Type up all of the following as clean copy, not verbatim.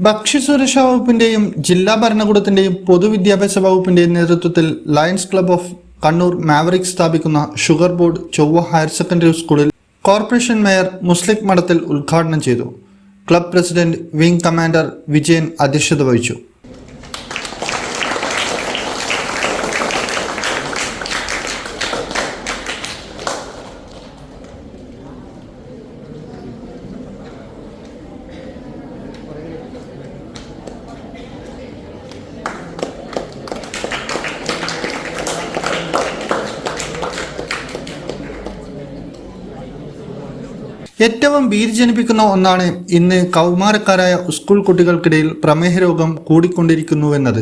ഭക്ഷ്യസുരക്ഷാ വകുപ്പിന്റെയും ജില്ലാ ഭരണകൂടത്തിന്റെയും പൊതുവിദ്യാഭ്യാസ വകുപ്പിന്റെയും നേതൃത്വത്തിൽ lions club of Kannur Mavericks സ്ഥാപിക്കുന്ന ഷുഗർ ബോർഡ് ചൊവ്വ ഹയർ സെക്കൻഡറി സ്കൂളിൽ കോർപ്പറേഷൻ മേയർ മുസ്ലിക് മഠത്തിൽ ഉദ്ഘാടനം ചെയ്തു. Club president wing commander Vijayan അധ്യക്ഷത വഹിച്ചു. ഏറ്റവും ഭീതി ജനിപ്പിക്കുന്ന ഒന്നാണ് ഇന്ന് കൗമാരക്കാരായ സ്കൂൾ കുട്ടികൾക്കിടയിൽ പ്രമേഹ രോഗം കൂടിക്കൊണ്ടിരിക്കുന്നുവെന്നത്.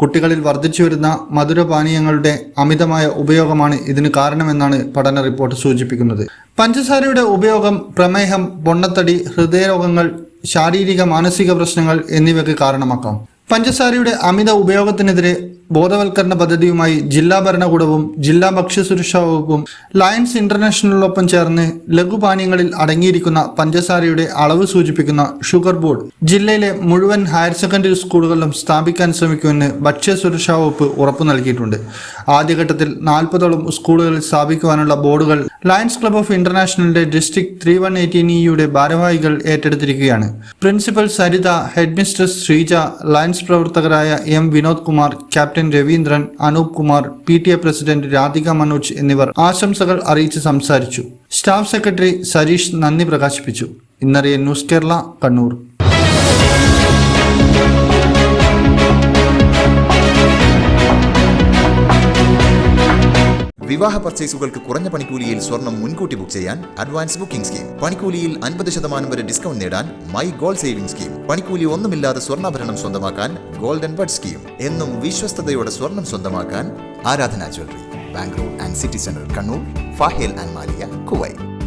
കുട്ടികളിൽ വർദ്ധിച്ചു വരുന്ന മധുരപാനീയങ്ങളുടെ അമിതമായ ഉപയോഗമാണ് ഇതിന് കാരണമെന്നാണ് പഠന റിപ്പോർട്ട് സൂചിപ്പിക്കുന്നത്. പഞ്ചസാരയുടെ ഉപയോഗം പ്രമേഹം, പൊണ്ണത്തടി, ഹൃദയരോഗങ്ങൾ, ശാരീരിക മാനസിക പ്രശ്നങ്ങൾ എന്നിവയ്ക്ക് കാരണമാക്കാം. പഞ്ചസാരയുടെ അമിത ഉപയോഗത്തിനെതിരെ ബോധവൽക്കരണ പദ്ധതിയുമായി ജില്ലാ ഭരണകൂടവും ജില്ലാ ഭക്ഷ്യസുരക്ഷാ വകുപ്പും ലയൺസ് ഇന്റർനാഷണലിനൊപ്പം ചേർന്ന് ലഘുപാനീയങ്ങളിൽ അടങ്ങിയിരിക്കുന്ന പഞ്ചസാരയുടെ അളവ് സൂചിപ്പിക്കുന്ന ഷുഗർ ബോർഡ് ജില്ലയിലെ മുഴുവൻ ഹയർ സെക്കൻഡറി സ്കൂളുകളിലും സ്ഥാപിക്കാൻ ശ്രമിക്കുമെന്ന് ഭക്ഷ്യസുരക്ഷാ വകുപ്പ് ഉറപ്പു നൽകിയിട്ടുണ്ട്. ആദ്യഘട്ടത്തിൽ 40ഓളം സ്കൂളുകളിൽ സ്ഥാപിക്കുവാനുള്ള ബോർഡുകൾ ലയൺസ് ക്ലബ്ബ് ഓഫ് ഇന്റർനാഷണലിന്റെ ഡിസ്ട്രിക്ട് 3118 ഭാരവാഹികൾ ഏറ്റെടുത്തിരിക്കുകയാണ്. Principal Saritha, headmistress Sreeja, Lions പ്രവർത്തകരായ M Vinod Kumar, captain Raveendran, Anoop Kumar, PTA president Radhika Manoj എന്നിവർ ആശംസകൾ അറിയിച്ച് സംസാരിച്ചു. സ്റ്റാഫ് സെക്രട്ടറി സരീഷ് നന്ദി പ്രകാശിപ്പിച്ചു. ഇന്നറിയ ന്യൂസ് കേരള, കണ്ണൂർ. വിവാഹ പർച്ചേസുകൾക്ക് കുറഞ്ഞ പണിക്കൂലിയിൽ സ്വർണം മുൻകൂട്ടി ബുക്ക് ചെയ്യാൻ അഡ്വാൻസ് ബുക്കിംഗ് സ്കീം. പണിക്കൂലിയിൽ 50% വരെ ഡിസ്കൗണ്ട് നേടാൻ മൈ ഗോൾഡ് സേവിംഗ് സ്കീം. പണിക്കൂലി ഒന്നുമില്ലാതെ സ്വർണ്ണാഭരണം സ്വന്തമാക്കാൻ ഗോൾഡൻ ബഡ് സ്കീം. എന്നും വിശ്വസ്തയോടെ സ്വർണം സ്വന്തമാക്കാൻ ആരാധന jewellery, Bangalore and city centre, Kannur, ഫാഹേൽ and Maliya, Kuwait.